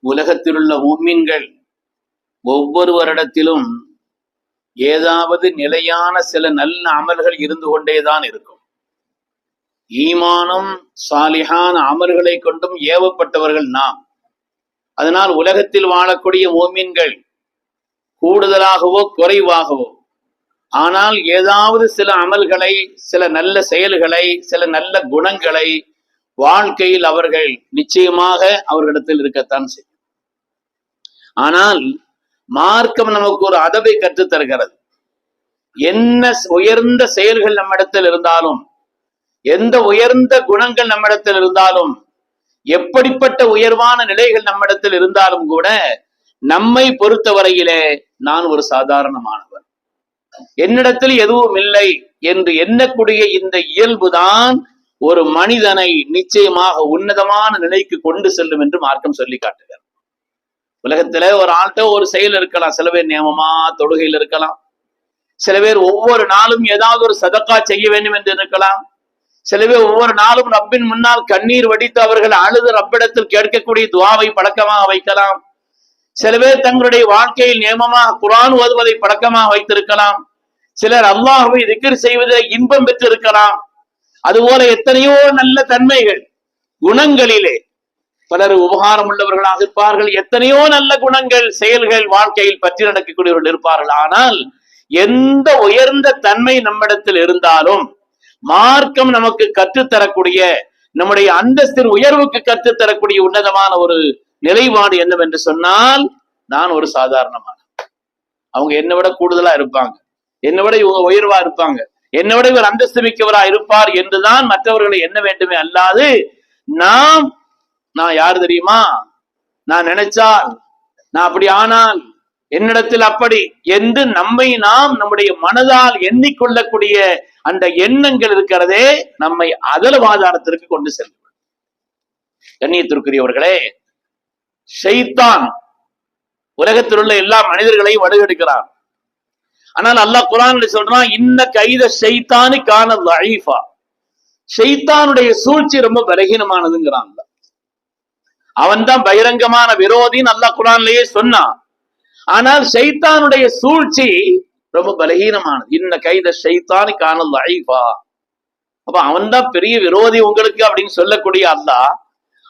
உலகத்தில் உள்ள முஃமின்கள் ஒவ்வொரு வருடத்திலும் ஏதாவது நிலையான சில நல்ல அமல்கள் இருந்து கொண்டேதான் இருக்கும். ஈமானும் சாலிஹான அமல்களை கொண்டும் ஏவப்பட்டவர்கள் நாம். அதனால் உலகத்தில் வாழக்கூடிய முஃமின்கள் கூடுதலாகவோ குறைவாகவோ, ஆனால் ஏதாவது சில அமல்களை, சில நல்ல செயல்களை, சில நல்ல குணங்களை வாழ்க்கையில் அவர்கள் நிச்சயமாக அவர்களிடத்தில் இருக்கத்தான் செய்யும். ஆனால் மார்க்கம் நமக்கு ஒரு அதவை கற்றுத் தருகிறது. என்ன உயர்ந்த செயல்கள் நம்மிடத்தில் இருந்தாலும், எந்த உயர்ந்த குணங்கள் நம்மிடத்தில் இருந்தாலும், எப்படிப்பட்ட உயர்வான நிலைகள் நம்மிடத்தில் இருந்தாலும் கூட நம்மை பொறுத்தவரையிலே நான் ஒரு சாதாரணமானவர், என்னிடத்தில் எதுவும் இல்லை என்று எண்ணக்கூடிய இந்த இயல்புதான் ஒரு மனிதனை நிச்சயமாக உன்னதமான நிலைக்கு கொண்டு செல்லும் என்று மார்க்கம் சொல்லி காட்டுகிறார். உலகத்துல ஒரு ஆள்கிட்ட ஒரு செயல் இருக்கலாம். சில பேர் நியமமா தொழுகையில் இருக்கலாம், சில பேர் ஒவ்வொரு நாளும் ஏதாவது ஒரு சதக்கா செய்ய வேண்டும் என்று இருக்கலாம், சில பேர் ஒவ்வொரு நாளும் ரப்பின் முன்னால் கண்ணீர் வடித்து அவர்கள் அழுது ரப்பிடத்தில் கேட்கக்கூடிய துவாவை பழக்கமாக வைக்கலாம், சில பேர் தங்களுடைய வாழ்க்கையில் நியமமாக குர்ஆன் ஓதுவதை பழக்கமாக வைத்திருக்கலாம், சிலர் அல்லாஹ்வை திக்ர் செய்வதில் இன்பம் பெற்று இருக்கலாம். அதுபோல எத்தனையோ நல்ல தன்மைகள், குணங்களிலே பலர் உபகாரம் உள்ளவர்களாக இருப்பார்கள். எத்தனையோ நல்ல குணங்கள், செயல்கள் வாழ்க்கையில் பற்றி நடக்கக்கூடியவர்கள் இருப்பார்கள். ஆனால் எந்த உயர்ந்த தன்மை நம்மிடத்தில் இருந்தாலும் மார்க்கம் நமக்கு கற்றுத்தரக்கூடிய, நம்முடைய அந்தஸ்தின் உயர்வுக்கு கற்றுத்தரக்கூடிய உன்னதமான ஒரு நிலைப்பாடு என்னவென்று சொன்னால், நான் ஒரு சாதாரணமான, அவங்க என்னை விட கூடுதலா இருப்பாங்க, என்னை விட இவங்க உயர்வா இருப்பாங்க, என்னை விட இவர் அந்தஸ்து மிக்கவரா இருப்பார் என்றுதான் மற்றவர்களை எண்ண வேண்டுமே அல்லாது, நான் யாரு தெரியுமா, நான் நினைச்சால், நான் அப்படி ஆனால், என்னிடத்தில் அப்படி என்று நம்மை நாம் நம்முடைய மனதால் எண்ணிக்கொள்ளக்கூடிய அந்த எண்ணங்கள் இருக்கிறதே, நம்மை அதலவாதாரத்திற்கு கொண்டு செல்லும். கண்ணியத்திற்குரியவர்களே, ஷைத்தான் உலகத்தில் உள்ள எல்லா மனிதர்களையும் வடுகெடுக்கிறான். ஆனால் அல்லாஹ் குர்ஆன்ல சொல்றான், இன்ன கைத ஷைத்தானி கான லஈஃபா, ஷைத்தானுடைய சூழ்ச்சி ரொம்ப பலகீனமானதுங்கிறான். அவன் தான் பகிரங்கமான விரோதின்னு அல்லாஹ் குர்ஆன்லயே சொன்னான். ஆனால் ஷைத்தானுடைய சூழ்ச்சி ரொம்ப பலகீனமானது. இன்ன கைத ஷைத்தானி கான லஈஃபா, அப்ப அவன் தான் பெரிய விரோதி உங்களுக்கு அப்படின்னு சொல்லக்கூடிய அல்லாஹ்,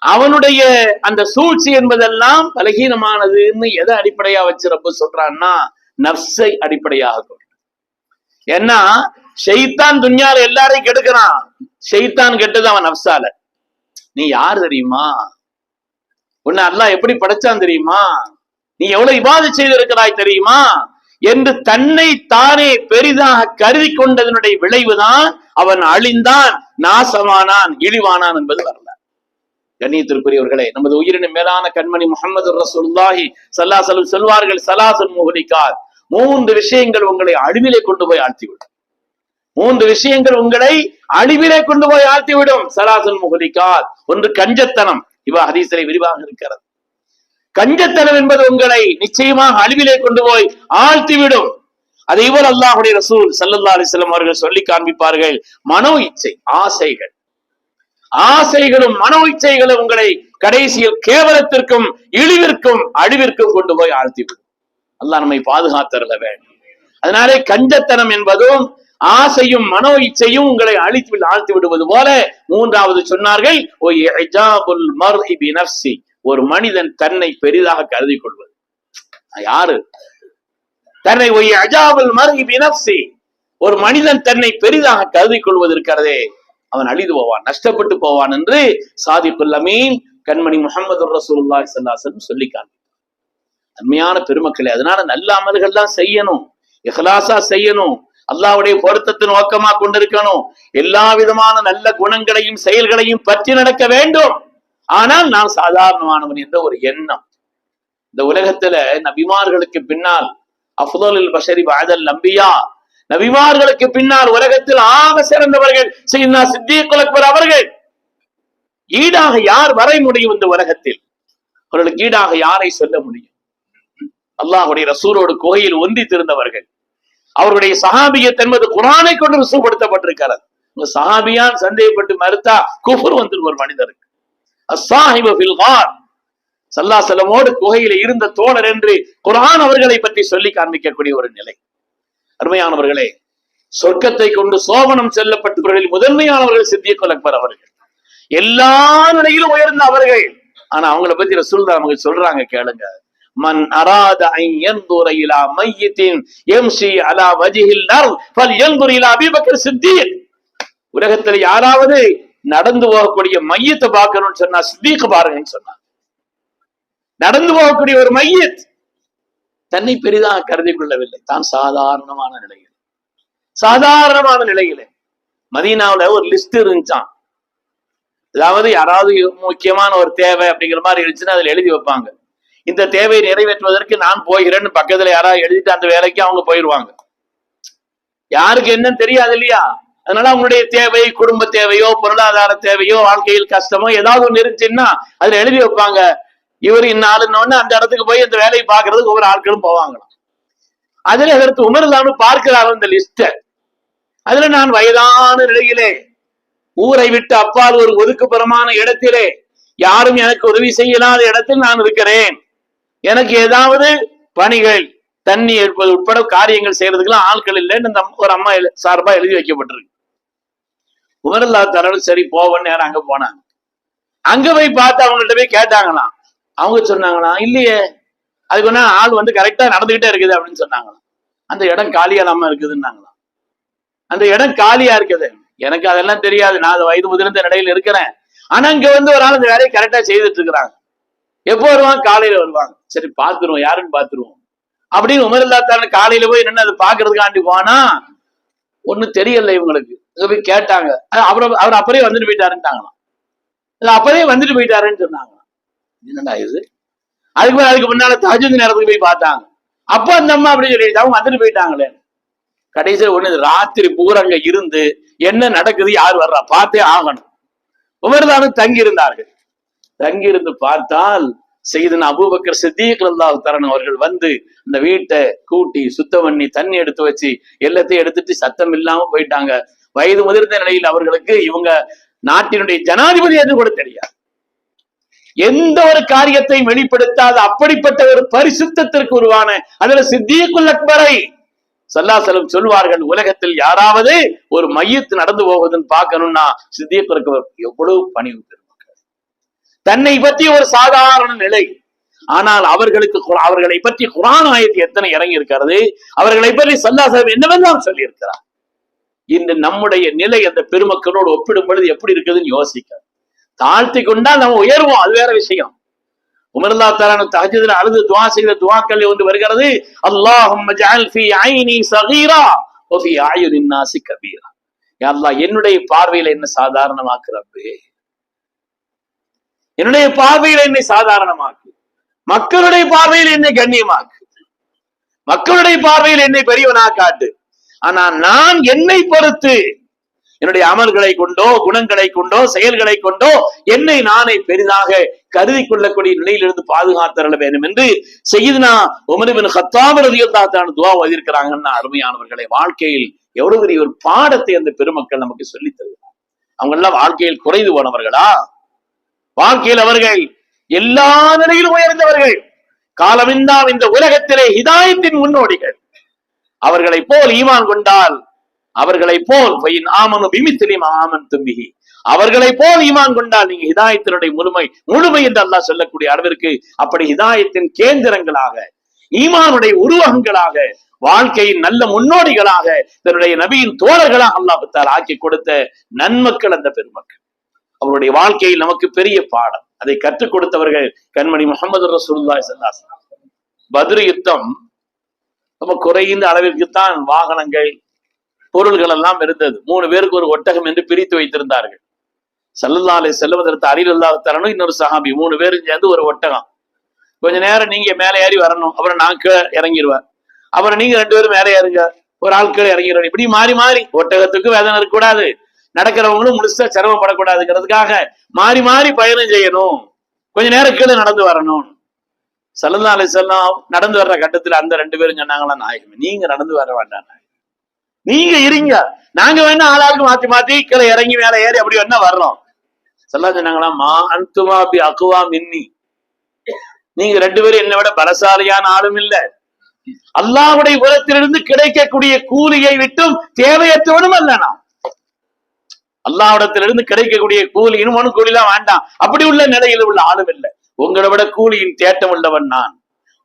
அவனுடைய அந்த சூழ்ச்சி என்பதெல்லாம் பலகீனமானதுன்னு எதை அடிப்படையா வச்சு ரப்பு சொல்றான்னா, நஃப்ஸை அடிப்படையாக கொண்டு. ஏன்னா ஷைத்தான் துன்யால எல்லாரையும் கெடுக்கிறான், ஷைத்தான் கெட்டது அவன் நஃப்ஸால. நீ யார் தெரியுமா, உன்னை அல்லாஹ் எப்படி படைச்சான் தெரியுமா, நீ எவ்வளவு இபாதத் செய்திருக்கிறாய் தெரியுமா என்று தன்னை தானே பெரிதாக கருதி கொண்டதனுடைய விளைவுதான் அவன் அழிந்தான், நாசமானான், இழிவானான் என்பது வரலாறு. கண்ணியத்திற்குரியவர்களே, நமது உயிரின் மேலான கண்மணி முஹம்மது ரசூலுல்லாஹி ஸல்லல்லாஹு அலைஹி வஸல்லம் சொல்வார்கள், ஸலாசுன் முஹ்லிகாத், 3 விஷயங்கள் உங்களை அழிவிலே கொண்டு போய் ஆழ்த்திவிடும். 3 விஷயங்கள் உங்களை அழிவிலே கொண்டு போய் ஆழ்த்திவிடும். ஸலாசுன் முஹ்லிகாத், ஒன்று கஞ்சத்தனம். இவ ஹதீஸிலே விரிவாக இருக்கிறது. கஞ்சத்தனம் என்பது உங்களை நிச்சயமாக அழிவிலே கொண்டு போய் ஆழ்த்திவிடும். அதே போல் அல்லாஹ்வுடைய ரசூல் ஸல்லல்லாஹு அலைஹி வஸல்லம் அவர்கள் சொல்லி காண்பிப்பார்கள், மனோ இச்சை, ஆசைகளும் மனோ இச்சைகளும் உங்களை கடைசியில் கேவலத்திற்கும் இழிவிற்கும் அழிவிற்கும் கொண்டு போய் ஆழ்த்திவிடும். அல்லாஹ் நம்மை பாதுகாத்தருள வேண்டும். அதனாலே கஞ்சத்தனம் என்பதும் ஆசையும் மனோ இச்சையும் உங்களை ஆழ்த்தி விடுவது போல, 3வது சொன்னார்கள், ஒரு மனிதன் தன்னை பெரிதாக கருதி கொள்வது. யாரு தன்னை ஒரு மனிதன் தன்னை பெரிதாக கருதி கொள்வது இருக்கிறதே, அவன் அழிந்து போவான், நஷ்டப்பட்டு போவான் என்று சாதிக்குல் அமீன் கண்மணி முஹம்மது ரசூலுல்லாஹி ஸல்லல்லாஹு அலைஹி வஸல்லம் சொல்லி காண்பித்தார். அருமையான பெருமக்களே, அதனால நல்ல அமல்கள் தான் செய்யணும், இஹ்லாஸா செய்யணும், அல்லாஹ்வுடைய பொருத்தத்தை நோக்கமா கொண்டிருக்கணும், எல்லா விதமான நல்ல குணங்களையும் செயல்களையும் பற்றி நடக்க வேண்டும். ஆனால் நான் சாதாரணமானவன் என்ற ஒரு எண்ணம். இந்த உலகத்துல நபிமார்களுக்கு பின்னால் அஃதலுல் பஷரி பஅதல் அன்பியா, நபிமார்களுக்கு பின்னால் உலகத்தில் ஆக சிறந்தவர்கள் சையதுனா சித்தீக்குல் அக்பர் அவர்கள். ஈடாக யார் வர முடியும் இந்த உலகத்தில்? அவர்களுக்கு ஈடாக யாரை சொல்ல முடியும்? அல்லாஹ்வுடைய ரசூலோடு கோயில் ஒன்றித்திருந்தவர்கள். அவருடைய சஹாபியத் என்பது குர்ஆனை கொண்டு ருசுப்படுத்தப்பட்டிருக்கிறது. சஹாபியான் சந்தேகப்பட்டு மறுத்தா குஃப்ர் வந்துடும் ஒரு மனிதருக்கு. அஸ்ஸாஹிபு ஃபில் கார், ஸல்லல்லாஹு அலைஹி வஸல்லமோடு குகையில இருந்த தோழர் என்று குர்ஆன் அவர்களை பற்றி சொல்லி காண்பிக்கக்கூடிய ஒரு நிலை. அருமையானவர்களே, சொர்க்கத்தை கொண்டு சோபனம் செல்லப்பட்டவர்களில் முதன்மையானவர்கள் சித்திக்குல் அக்பர் அவர்கள். எல்லா நிலையிலும் உயர்ந்த அவர்கள். ஆனா அவங்களை பத்தி ரசூலுல்லாஹ் நமக்கு சொல்றாங்க, கேளுங்க. மன் அராத அன் யன்துர இலா மையித்தின் யம்ஷி அலா வஜ்ஹில் அர்த் ஃபல்யன்துர் இலா அபீபக்கர் சித்தீக். உலகத்துல யாராவது நடந்து போகக்கூடிய மையத்தை பார்க்கணும்னு சொன்னா சித்தீக் பாருங்கன்னு சொன்னாங்க. நடந்து போகக்கூடிய ஒரு மையத் தன்னை பெரிதாக கருதி கொள்ளவில்லை. தான் சாதாரணமான நிலையில மதீனாவுல ஒரு லிஸ்ட் இருந்துச்சான். அதாவது யாராவது முக்கியமான ஒரு தேவை அப்படிங்கிற மாதிரி இருந்துச்சுன்னா அதுல எழுதி வைப்பாங்க. இந்த தேவையை நிறைவேற்றுவதற்கு நான் போகிறேன்னு பக்கத்துல யாராவது எழுதிட்டு அந்த வேலைக்கு அவங்க போயிடுவாங்க. யாருக்கு என்னன்னு தெரியாது இல்லையா? அதனால அவங்களுடைய தேவை, குடும்ப தேவையோ பொருளாதார தேவையோ வாழ்க்கையில் கஷ்டமோ ஏதாவது ஒண்ணு இருந்துச்சுன்னா அதுல எழுதி வைப்பாங்க. இவர் இன்னாலுன்னு அந்த இடத்துக்கு போய் அந்த வேலையை பார்க்கறதுக்கு ஒவ்வொரு ஆட்களும் போவாங்களாம். அதுல அதற்கு உமர்லான்னு பார்க்கிறார் அந்த லிஸ்ட. அதுல நான் வயதான நிலையிலே ஊரை விட்டு அப்பால் ஒரு ஒதுக்குப்புறமான இடத்திலே யாரும் எனக்கு உதவி செய்யலாத இடத்தில் நான் இருக்கிறேன். எனக்கு ஏதாவது பணிகள், தண்ணி எடுப்பது உட்பட காரியங்கள் செய்யறதுக்கெல்லாம் ஆட்கள் இல்லைன்னு இந்த ஒரு அம்மா சார்பா எழுதி வைக்கப்பட்டிருக்கு. உமர்லா தரணும், சரி போவன்னு நேரம் அங்க போனாங்க. அங்க போய் பார்த்து அவங்கள்ட்ட போய் கேட்டாங்களாம். அவங்க சொன்னாங்களாம், இல்லையே அதுக்கு ஒன்னா ஆள் வந்து கரெக்டா நடந்துகிட்டே இருக்குது அப்படின்னு சொன்னாங்களாம். அந்த இடம் காலியா இல்லாம இருக்குதுன்னாங்களாம். அந்த இடம் காலியா இருக்குது. எனக்கு அதெல்லாம் தெரியாது, நான் வயது முதிர்ந்த நிலையில இருக்கிறேன். ஆனா இங்க வந்து ஒரு ஆள் அந்த வேலையை கரெக்டா செய்துட்டு இருக்கிறாங்க. எப்போ வருவாங்க? காலையில வருவாங்க. சரி பாத்துருவோம், யாருன்னு பாத்துருவோம் அப்படின்னு உமர்லா தரணும் காலையில போய் நின்று அதை பாக்குறதுக்காண்டி போனா ஒண்ணும் தெரியல இவங்களுக்கு. போய் கேட்டாங்க, அவர் அப்பறே வந்துட்டு போயிட்டாருன்ட்டாங்களாம். அப்பதே வந்துட்டு போயிட்டாருன்னு சொன்னாங்க. என்னடா இது? அதுக்கு முன்னால தஹஜ்ஜுத் நேரத்துக்கு போய் பார்த்தாங்க. அப்ப அந்த அம்மா அப்படி சொல்லிட்டு அவங்க வந்துட்டு போயிட்டாங்களே. கடைசியில் ஒண்ணு ராத்திரி பூரங்க இருந்து என்ன நடக்குது, யார் வர்றா பார்த்தே ஆகணும். உமர்தானும் தங்கி இருந்தார்கள். தங்கி இருந்து பார்த்தால் சையதுனா அபூபக்கர் சித்தீக் ரலியல்லாஹு தஆலா அவர்கள் வந்து இந்த வீட்டை கூட்டி சுத்தம் பண்ணி தண்ணி எடுத்து வச்சு எல்லாத்தையும் எடுத்துட்டு சத்தம் இல்லாம போயிட்டாங்க. வயது முதிர்ந்த நிலையில் அவர்களுக்கு இவங்க நாட்டினுடைய ஜனாதிபதி என்று கூட தெரியாது. எந்த ஒரு காரியத்தை வெளிப்படுத்தாத அப்படிப்பட்ட ஒரு பரிசுத்தத்திற்கு உருவான அதுல சித்தீக்குல் அக்பரை ஸல்லல்லாஹு அலைஹி வஸல்லம் சொல்வார்கள், உலகத்தில் யாராவது ஒரு மையத்து நடந்து போவதுன்னு பார்க்கணும்னா சித்தீக்குல் அக்பர் எவ்வளவு பணிவு பெருமக்கள். தன்னை பற்றி ஒரு சாதாரண நிலை, ஆனால் அவர்களை பற்றி குர்ஆன் ஆயத்து எத்தனை இறங்கி இருக்கிறது, அவர்களை பற்றி ஸல்லல்லாஹு அலைஹி வஸல்லம் என்னவெல்லாம் சொல்லி இருக்கிறார். இன்று நம்முடைய நிலை அந்த பெருமக்களோடு ஒப்பிடும் பொழுது எப்படி இருக்குதுன்னு யோசிக்க தாழ்த்தி கொண்டால் நம்ம உயர்வோம், அது வேற விஷயம். உமர்லா தஆலா தஹஜ்ஜுத்ல அழுது துஆ செய்த துஆக்கள் ஒன்று வருகிறது, அல்லாஹும்ம ஜஅல் ஃபீ ஐனி ஸகீரா வ ஃபீ அயுனின் நாஸி கபீரா. யா அல்லாஹ், என்னுடைய பார்வையில என்ன சாதாரணமாக்கு ரப்பே, என்னுடைய பார்வையில என்னை சாதாரணமாக்கு, மக்களுடைய பார்வையில் என்னை கண்ணியமாக்கு, மக்களுடைய பார்வையில் என்னை பெரியவனா காட்டு. ஆனா நான் என்னை பொறுத்து என்னுடைய அமல்களை கொண்டோ குணங்களை கொண்டோ செயல்களை கொண்டோ என்னை நானே பெரிதாக கருதி கொள்ளக்கூடிய நிலையிலிருந்து பாதுகாத்தரல வேண்டும் என்று சய்யிதுனா உமர் இப்னு கத்தாப் ரலியல்லாஹு தஆலா துஆ ஓதியிருக்கிறாங்கன்னா, அருமையானவர்களை வாழ்க்கையில் எவ்வளவு பெரிய ஒரு பாடத்தை அந்த பெருமக்கள் நமக்கு சொல்லித் தருகிறார். அவங்க எல்லாம் வாழ்க்கையில் குறைந்து போனவர்களா? வாழ்க்கையில் அவர்கள் எல்லா நிலையிலும் உயர்ந்தவர்கள். காலமிந்தா இந்த உலகத்திலே ஹிதாயத்தின் முன்னோடிகள். அவர்களை போல் ஈமான் கொண்டால், அவர்களை போல் அவர்களை போல் ஈமான் கொண்டால் நீங்க ஹிதாயத்தினுடைய முழுமை என்று அல்லாஹ் சொல்லக்கூடிய அளவிற்கு அப்படி ஹிதாயத்தின் கேந்திரங்களாக, ஈமானுடைய உருவகங்களாக, வாழ்க்கையின் நல்ல முன்னோடிகளாக, தன்னுடைய நபியின் தோழர்களாக அல்லாஹ் தஆலா ஆக்கி கொடுத்த நன்மக்கள் அந்த பெருமக்கள். அவருடைய வாழ்க்கையில் நமக்கு பெரிய பாடம். அதை கற்றுக் கொடுத்தவர்கள் கண்மணி முஹம்மது ரசூலுல்லாஹி ஸல்லல்லாஹு அலைஹி வஸல்லம். பத்ர் யுத்தம் ரொம்ப குறைந்த அளவிற்குத்தான் வாகனங்கள் பொருள்கள் எல்லாம் இருந்தது. 3 பேருக்கு ஒரு ஒட்டகம் என்று பிரித்து வைத்திருந்தார்கள். ஸல்லல்லாஹு அலைஹி வஸல்லம் அலி ரலியல்லாஹு தஆலா இன்னொரு சஹாபி 3 பேரும் சேர்ந்து ஒரு ஒட்டகம். கொஞ்ச நேரம் நீங்க மேலே ஏறி வரணும், அப்புறம் நான் கீழே இறங்கிடுவேன், அப்புறம் நீங்க 2 பேரும் மேலே ஏறுங்க, ஒரு ஆள் கீழே இறங்கிடுவேன். இப்படி மாறி மாறி, ஒட்டகத்துக்கு வேதனை இருக்கக்கூடாது, நடக்கிறவங்களும் முழுசா சிரமப்படக்கூடாதுங்கிறதுக்காக மாறி மாறி பயணம் செய்யணும், கொஞ்ச நேரம் கீழே நடந்து வரணும். ஸல்லல்லாஹு அலைஹி வஸல்லம் நடந்து வர்ற கட்டத்துல அந்த 2 பேரும் சொன்னாங்களா, நாயகமே நீங்க நடந்து வர வேண்டாம், நீங்க இருங்க, நாங்க வேணா ஆளாளுக்கு மாத்தி மாத்தி கீழே இறங்கி மேல ஏறி அப்படி வேணா வர்றோம். ஸல்லல்லாஹு சொன்னாங்களா, மா அன்துமா பி அக்வா மின்னி, நீங்க 2 பேரும் என்னை விட பலசாலியான ஆளும் இல்ல, அல்லாஹ்வுடைய புறத்திலிருந்து கிடைக்கக்கூடிய கூலியை விட்டும் தேவையற்றவனும் அல்ல. நான் அல்லாஹ்விடத்திலிருந்து கிடைக்கக்கூடிய கூலி இன்னும் கூலிலாம் வேண்டாம், அப்படி உள்ள நிலையில் உள்ள ஆளும் இல்லை. உங்களை விட கூலியின் தேட்டம் உள்ளவன் நான்,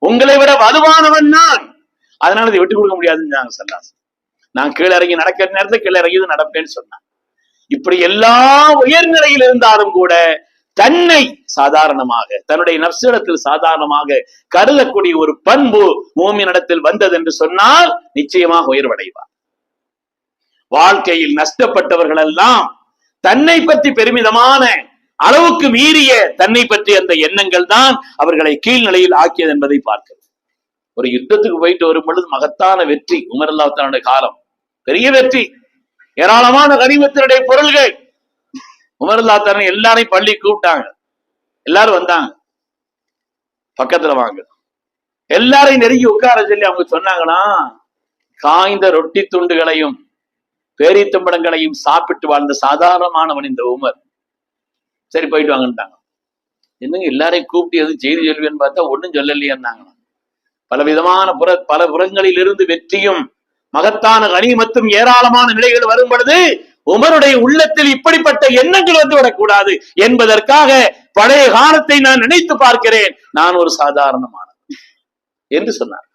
உங்களை விட வலுவானவன் நான். அதனால இதை விட்டுக் கொடுக்க முடியாதுன்னு சொன்னாங்க. நான் கீழே இறங்கி நடக்கிற நேரத்தில் கீழே இறங்கி நடப்பேன்னு சொன்னான். இப்படி எல்லா உயர்நிலையில் இருந்தாலும் கூட தன்னை சாதாரணமாக, தன்னுடைய நப்சிடத்தில் சாதாரணமாக கருதக்கூடிய ஒரு பண்பு மூமினிடத்தில் வந்தது என்று சொன்னால் நிச்சயமாக உயர்வடைவார். வாழ்க்கையில் நஷ்டப்பட்டவர்கள் எல்லாம் தன்னை பற்றி பெருமிதமான அளவுக்கு மீறிய தன்னை பற்றி அந்த எண்ணங்கள் தான் அவர்களை கீழ்நிலையில் ஆக்கியது என்பதை பார்க்கிறது. ஒரு யுத்தத்துக்கு போயிட்டு வரும் பொழுது மகத்தான வெற்றி, உமர் ரலியல்லாஹு தஆலா காலம் பெரிய வெற்றி, ஏராளமான கனிமத்தினுடைய பொருள்கள். உமர் ரலியல்லாஹு தஆலா எல்லாரையும் பள்ளி கூப்பிட்டாங்க, எல்லாரும் வந்தாங்க, பக்கத்துல வாங்க, எல்லாரையும் நெருங்கி உட்கார சொல்லி அவங்க சொன்னாங்கன்னா, காய்ந்த ரொட்டி துண்டுகளையும் பேரித்தம்படங்களையும் சாப்பிட்டு வாழ்ந்த சாதாரணமானவன் இந்த உமர். சரி போயிட்டு வாங்கன்ட்டாங்க. என்னங்க எல்லாரையும் கூப்பிட்டு எதுவும் செய்தி சொல்வேன்னு பார்த்தா ஒன்னும் சொல்லலையாங்க. பலவிதமான பல புறங்களில் இருந்து வெற்றியும் மகத்தான கனிமத்தும் ஏராளமான நிலைகள் வரும் பொழுது உமருடைய உள்ளத்தில் இப்படிப்பட்ட எண்ணங்கள் வந்து விடக்கூடாது என்பதற்காக பழைய காலத்தை நான் நினைத்து பார்க்கிறேன், நான் ஒரு சாதாரணமானவன் என்று சொன்னார்.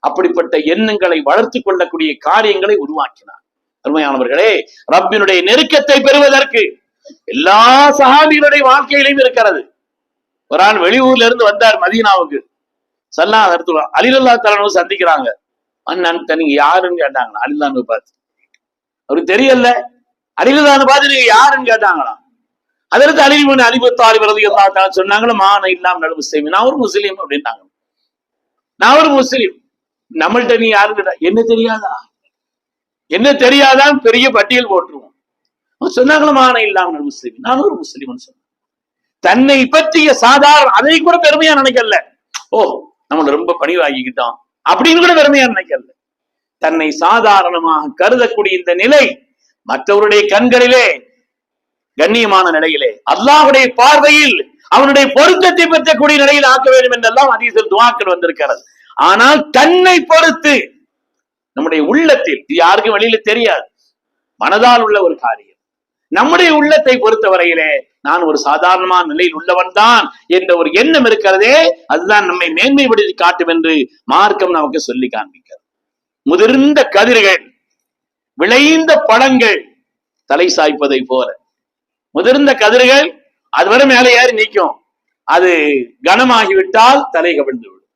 அப்படிப்பட்ட எண்ணங்களை வளர்த்து கொள்ளக்கூடிய காரியங்களை உருவாக்கினார். அருமையானவர்களே, ரப்பினுடைய நெருக்கத்தை பெறுவதற்கு எல்லா சஹாபிகளுடைய வாழ்க்கையிலும் இருக்கிறது. ஒரு ஆள் வெளியூர்ல இருந்து வந்தார் மதீனாவுக்கு, அலி ரலியல்லாஹு தஆலா சந்திக்கிறாங்க. அண்ணன் நீங்க யாருன்னு கேட்டாங்களா, அலிலான்னு பார்த்து அவருக்கு தெரியல, அலிலான்னு பார்த்து நீங்க யாருன்னு கேட்டாங்களாம். அதற்கு அலி இப்னு அபீ தாலிப் ரலியல்லாஹு தஆலா சொன்னாங்களா, மான இல்லாம் நல் முஸ்லிம், நான் ஒரு முஸ்லீம் அப்படின்னாங்க. நான் ஒரு முஸ்லீம், நம்மள்ட்ட நீ யாருன்னு என்ன தெரியாதா, என்ன தெரியாதான் பெரிய பட்டியல் போட்டுருவோம். சொன்னாங்களா, மான இல்லாம் நல் முஸ்லிம், நான் ஒரு முஸ்லீம் சொன்ன. தன்னை பற்றிய சாதாரண அதை கூட பெருமையா நினைக்கல, ஓ நம்மள ரொம்ப பணிவாகிக்கிட்டோம் அப்படின்னு கூட பெருமையா நினைக்கல. தன்னை சாதாரணமாக கருதக்கூடிய இந்த நிலை மற்றவருடைய கண்களிலே கண்ணியமான நிலையிலே அல்லாஹ்வுடைய பார்வையில் அவனுடைய பொருத்தத்தை பெற்றக்கூடிய நிலையில் ஆக்க வேண்டும் என்றெல்லாம் ஹதீஸில் துஆக்கள் வந்திருக்கிறது. ஆனால் தன்னை பொறுத்து நம்முடைய உள்ளத்தில், இது யாருக்கும் வெளியில தெரியாது, மனதால் உள்ள ஒரு காரியம். நம்முடைய உள்ளத்தை பொறுத்தவரையிலே நான் ஒரு சாதாரணமான நிலையில் உள்ளவன் தான் என்ற ஒரு எண்ணம் இருக்கிறதே, அதுதான் நம்மை மேன்மைப்படுத்தி காட்டும் என்று மார்க்கம் நமக்கு சொல்லி காண்பிக்கிறது. முதிர்ந்த கதிர்கள், விளைந்த பழங்கள் தலை சாய்ப்பதை போல, முதிர்ந்த கதிர்கள் அதுவரை மேலே ஏறி நிற்கும், அது கனமாகிவிட்டால் தலை கவிழ்ந்து விடும்.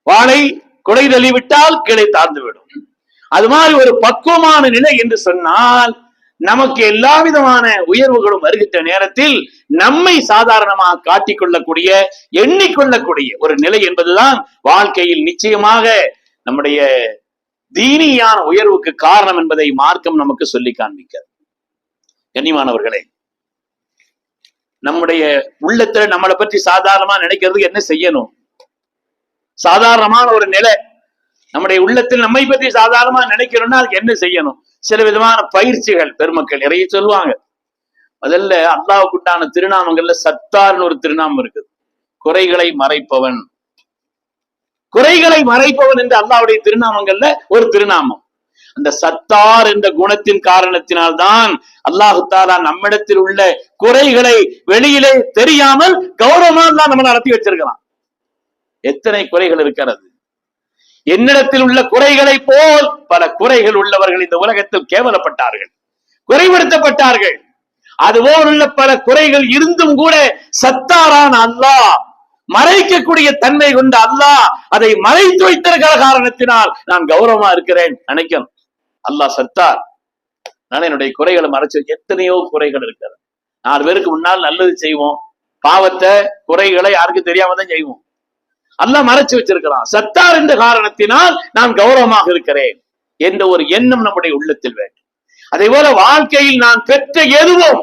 வாழை குடை தள்ளிவிட்டால் கீழே தாழ்ந்து விடும். அது மாதிரி ஒரு பக்குவமான நிலை என்று சொன்னால் நமக்கு எல்லா விதமான உயர்வுகளும் வருகின்ற நேரத்தில் நம்மை சாதாரணமாக காட்டிக்கொள்ளக்கூடிய, எண்ணிக்கொள்ளக்கூடிய ஒரு நிலை என்பதுதான் வாழ்க்கையில் நிச்சயமாக நம்முடைய தீனியான உயர்வுக்கு காரணம் என்பதை மார்க்கம் நமக்கு சொல்லி காண்பிக்கிறது. கண்ணியமானவர்களே, நம்முடைய உள்ளத்துல நம்மளை பற்றி சாதாரணமா நினைக்கிறதுக்கு என்ன செய்யணும்? சாதாரணமான ஒரு நிலை நம்முடைய உள்ளத்தில் நம்மை பற்றி சாதாரணமா நினைக்கிறோம்னா அதுக்கு என்ன செய்யணும்? சில விதமான பயிற்சிகள் பெருமக்கள் நிறைய சொல்லுவாங்க. முதல்ல அல்லாஹ்வுக்குண்டான திருநாமங்கள்ல சத்தார்னு ஒரு திருநாமம் இருக்குது, குறைகளை மறைப்பவன். குறைகளை மறைப்பவன் என்று அல்லாஹ்வுடைய திருநாமங்கள்ல ஒரு திருநாமம். அந்த சத்தார் என்ற குணத்தின் காரணத்தினால்தான் அல்லாஹு தஆலா நம்மிடத்தில் உள்ள குறைகளை வெளியிலே தெரியாமல் கௌரவமா தான் நம்ம நடத்தி வச்சிருக்கலாம். எத்தனை குறைகள் இருக்கிறது! என்னிடத்தில் உள்ள குறைகளை போல் பல குறைகள் உள்ளவர்கள் இந்த உலகத்தில் கேவலப்பட்டார்கள், குறைபடுத்தப்பட்டார்கள். அதுபோல் உள்ள பல குறைகள் இருந்தும் கூட சத்தாரான அல்லாஹ், மறைக்கக்கூடிய தன்மை கொண்ட அல்லாஹ் அதை மறைத்து வைத்திருக்கிற காரணத்தினால் நான் கௌரவமா இருக்கிறேன் நினைக்கணும். அல்லாஹ் சத்தார், நான் என்னுடைய குறைகளை மறைச்சு, எத்தனையோ குறைகள் இருக்கிறது. 4 பேருக்கு முன்னால் நல்லது செய்வோம், பாவத்தை குறைகளை யாருக்கு தெரியாம தான் செய்வோம். அல்லாஹ் மறைச்சு வச்சிருக்கிறான். சத்தார் என்ற காரணத்தினால் நான் கௌரவமாக இருக்கிறேன் என்ற ஒரு எண்ணம் நம்முடைய உள்ளத்தில் வேண்டும். அதே போல வாழ்க்கையில் நான் பெற்ற எதுவும்,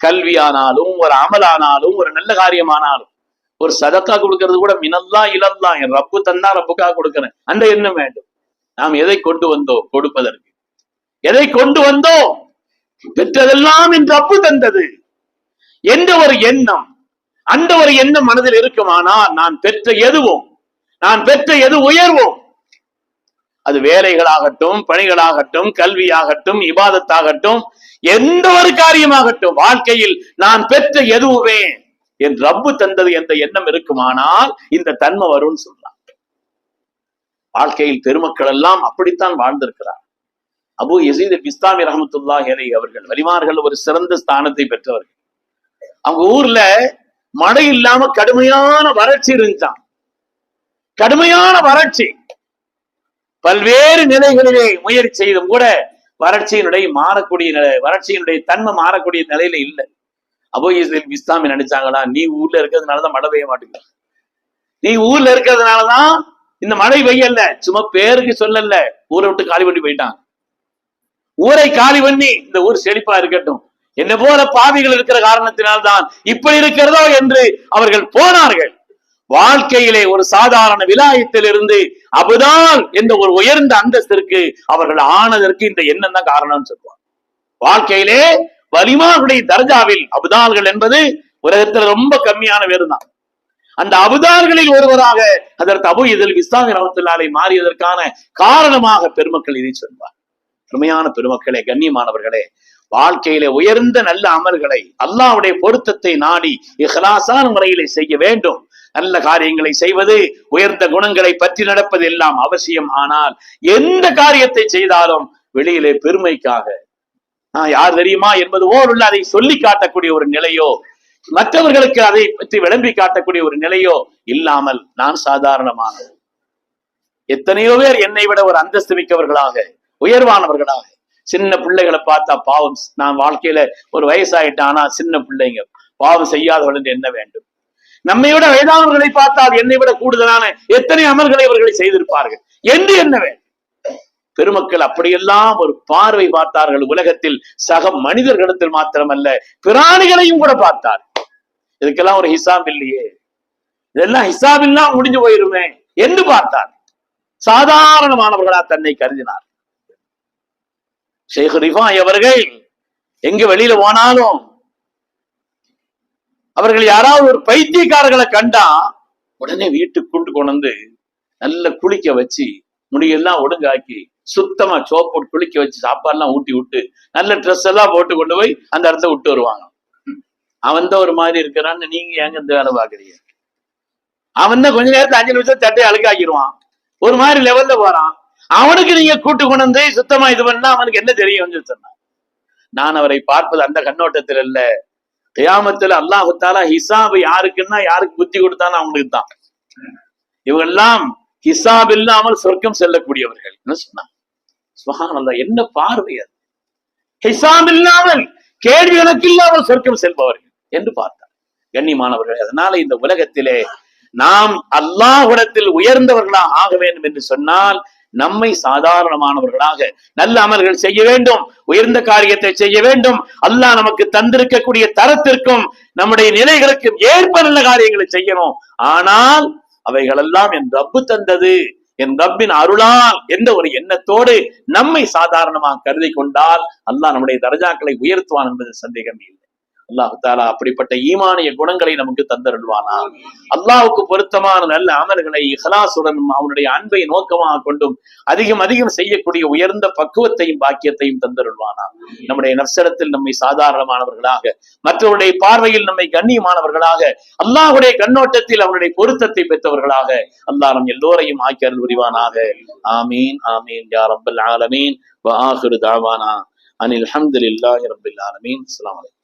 கல்வியானாலும் ஒரு அமலானாலும் ஒரு நல்ல காரியமானாலும், ஒரு சதக்கா கொடுக்கிறது கூட மினல்லா இலல்லா, என் ரப்பு தந்தா ரப்புக்காக கொடுக்கிறேன் அந்த எண்ணம் வேண்டும். நாம் எதை கொண்டு வந்தோம் கொடுப்பதற்கு? எதை கொண்டு வந்தோம்? பெற்றதெல்லாம் என் ரப்பு தந்தது என்ற ஒரு எண்ணம். அந்த ஒரு எண்ணம் மனதில் இருக்குமானால் நான் பெற்ற எது உயர்வோம், அது வேலைகளாகட்டும், பணிகளாகட்டும், கல்வியாகட்டும், இபாதத்தாகட்டும், எந்த ஒரு காரியமாகட்டும், வாழ்க்கையில் நான் பெற்ற எதுவுமே என் ரப்பு தந்தது என்ற எண்ணம் இருக்குமானால் இந்த தன்மை வரும்னு சொல்லலாம். வாழ்க்கையில் பெருமக்கள் எல்லாம் அப்படித்தான் வாழ்ந்திருக்கிறார். அபு யஸீத் பிஸ்தாமி ரஹ்மத்துல்லாஹி அலைஹி அவர்கள் வலிமார்கள் ஒரு சிறந்த ஸ்தானத்தை பெற்றவர்கள். அவங்க ஊர்ல மழை இல்லாம கடுமையான வறட்சி இருந்துச்சான். கடுமையான வறட்சி. பல்வேறு நிலைகளிலே முயற்சி செய்தும் கூட வறட்சியினுடைய தன்மை மாறக்கூடிய நிலையில இல்லை. அபு யஸீத் பிஸ்தாமி நினைச்சாங்களா, நீ ஊர்ல இருக்கிறதுனாலதான் மழை பெய்ய மாட்டேங்குது, நீ ஊர்ல இருக்கிறதுனாலதான் இந்த மழை பெய்யல, சும்மா பேருக்கு சொல்லல, ஊரை விட்டு காலி பண்ணி போயிட்டாங்க. ஊரை காலி பண்ணி இந்த ஊர் செழிப்பா இருக்கட்டும், என்ன போல பாவிகள் இருக்கிற காரணத்தினால்தான் இப்படி இருக்கிறதோ என்று அவர்கள் போனார்கள். வாழ்க்கையிலே ஒரு சாதாரண விலாயத்திலிருந்து அபுதால் என்ற ஒரு உயர்ந்த அந்தஸ்திற்கு அவர்கள் ஆனதற்கு இந்த எண்ணம் தான் காரணம்னு சொல்லுவாங்க. வாழ்க்கையிலே வலிமாவுடைய தர்ஜாவில் அபுதால்கள் என்பது உலகத்துல ரொம்ப கம்மியான பேரு தான். அந்த அபுதால்களில் ஒருவராக அதற்கு அபு யஸீத் பிஸ்தாமி ரஹ்மத்துல்லாஹி மாறியதற்கான காரணமாக பெருமக்கள் இதை சொல்வார். பெருமையான பெருமக்களே, கண்ணியமானவர்களே, வாழ்க்கையிலே உயர்ந்த நல்ல அமல்களை அல்லாஹ்வுடைய பொருத்தத்தை நாடி இஹ்லாஸான முறையிலே செய்ய வேண்டும். நல்ல காரியங்களை செய்வது, உயர்ந்த குணங்களை பற்றி நடப்பது எல்லாம் அவசியம். ஆனால் எந்த காரியத்தை செய்தாலும் வெளியிலே பெருமைக்காக நான் யார் தெரியுமா என்பது போல் அதை சொல்லி காட்டக்கூடிய ஒரு நிலையோ, மற்றவர்களுக்கு அதை பற்றி விளம்பி காட்டக்கூடிய ஒரு நிலையோ இல்லாமல் நான் சாதாரணமாக, எத்தனையோ பேர் என்னை விட ஒரு அந்தஸ்து மிக்கவர்களாக உயர்வானவர்களாக, சின்ன பிள்ளைகளை பார்த்தா பாவம், நான் வாழ்க்கையில ஒரு வயசாயிட்டானா சின்ன பிள்ளைங்க பாவம் செய்யாதவர்கள் என்று என்ன வேண்டும். நம்மை விட வயதானவர்களை பார்த்தால் என்னை விட கூடுதலான எத்தனை அமல்களை அவர்களை செய்திருப்பார்கள் என்று என்ன வேண்டும். பெருமக்கள் அப்படியெல்லாம் ஒரு பார்வை பார்த்தார்கள். உலகத்தில் சக மனிதர்களிடத்தில் மாத்திரமல்ல, பிராணிகளையும் கூட பார்த்தார். இதுக்கெல்லாம் ஒரு ஹிசாப் இல்லையே, இதெல்லாம் ஹிசாப் இல்லாம முடிஞ்சு போயிருமே என்று பார்த்தார். சாதாரணமானவர்களா தன்னை கருதினார். ஷேக் ரிஃபாய் அவர்கள் எங்க வெளியில போனாலும் அவர்கள் யாராவது ஒரு பைத்தியக்காரர்களை கண்டா உடனே வீட்டுக்கு கொண்டு வந்து நல்ல குளிக்க வச்சு, முடியெல்லாம் ஒடுங்காக்கி, சுத்தமா சோப்பு போட்டு குளிக்க வச்சு, சாப்பாடுலாம் ஊட்டி விட்டு, நல்ல ட்ரெஸ் எல்லாம் போட்டு கொண்டு போய் அந்த இடத்த விட்டு வருவாங்க. அவன் தான் ஒரு மாதிரி இருக்கிறான்னு நீங்க ஏங்க இந்த வேலை பாக்குறீங்க? அவன் தான் கொஞ்ச நேரத்துல 5 நிமிஷம் தட்டை அழுக்காக்கிடுவான், ஒரு மாதிரி லெவல்ல போறான். அவனுக்கு நீங்க கூட்டு கொண்டு வந்து சுத்தமா இது பண்ணா அவனுக்கு என்ன தெரியும் சொன்னான். நான் அவரை பார்ப்பது அந்த கண்ணோட்டத்தில் இல்ல. கியாமத்துல அல்லாஹ் தஆலா ஹிசாப் யாருக்குன்னா, யாருக்கு புத்தி கொடுத்தானோ அவங்களுக்கு தான். இவங்கெல்லாம் ஹிசாப் இல்லாமல் சொர்க்கம் செல்லக்கூடியவர்கள் என்ன சொன்னாங்க. சுப்ஹானல்லாஹ், என்ன பார்வை அது! ஹிசாப் இல்லாமல், கேள்வி கணக்கு இல்லாமல் சொர்க்கம் செல்பவர்கள் என்று பார்த்தார். கண்ணியமானவர்கள், அதனால இந்த உலகத்திலே நாம் அல்லாஹ்விடத்தில் உயர்ந்தவர்களாக ஆக வேண்டும் என்று சொன்னால் நம்மை சாதாரணமானவர்களாக நல்ல அமல்கள் செய்ய வேண்டும், உயர்ந்த காரியத்தை செய்ய வேண்டும். அல்லாஹ் நமக்கு தந்திருக்கக்கூடிய தரத்திற்கும் நம்முடைய நிலைகளுக்கும் ஏற்ப நல்ல காரியங்களை செய்யணும். ஆனால் அவைகளெல்லாம் என் ரப்பு தந்தது, என் ரப்பின் அருளால் என்ற ஒரு எண்ணத்தோடு நம்மை சாதாரணமாக கருதி கொண்டால் அல்லாஹ் நம்முடைய தரஜாக்களை உயர்த்துவான் என்பது சந்தேகம் இல்லை. அல்லாஹ் தஆலா அப்படிப்பட்ட ஈமானிய குணங்களை நமக்கு தந்தருள்வானா. அல்லாஹ்வுக்கு பொருத்தமான நல்ல அமல்களை இஹ்லாசுடன் அவனுடைய அன்பை நோக்கமாக கொண்டும் அதிகம் அதிகம் செய்யக்கூடிய உயர்ந்த பக்குவத்தையும் பாக்கியத்தையும் தந்தருள்வானா. நம்முடைய நஃப்ஸிடத்தில் நம்மை சாதாரணமானவர்களாக, மற்றவருடைய பார்வையில் நம்மை கண்ணியமானவர்களாக, அல்லாஹ்வுடைய கண்ணோட்டத்தில் அவனுடைய பொருத்தத்தை பெற்றவர்களாக அல்லாஹ் நம் எல்லோரையும் ஆக்கி அருள் புரிவானாக. ஆமீன் ஆமீன் யா ரப்பல் ஆலமீன். வ ஆகிரு தஅவானா அனில் ஹம்துலில்லாஹி ரப்பில் ஆலமீன். அஸ்ஸலாமு அலைக்கும்.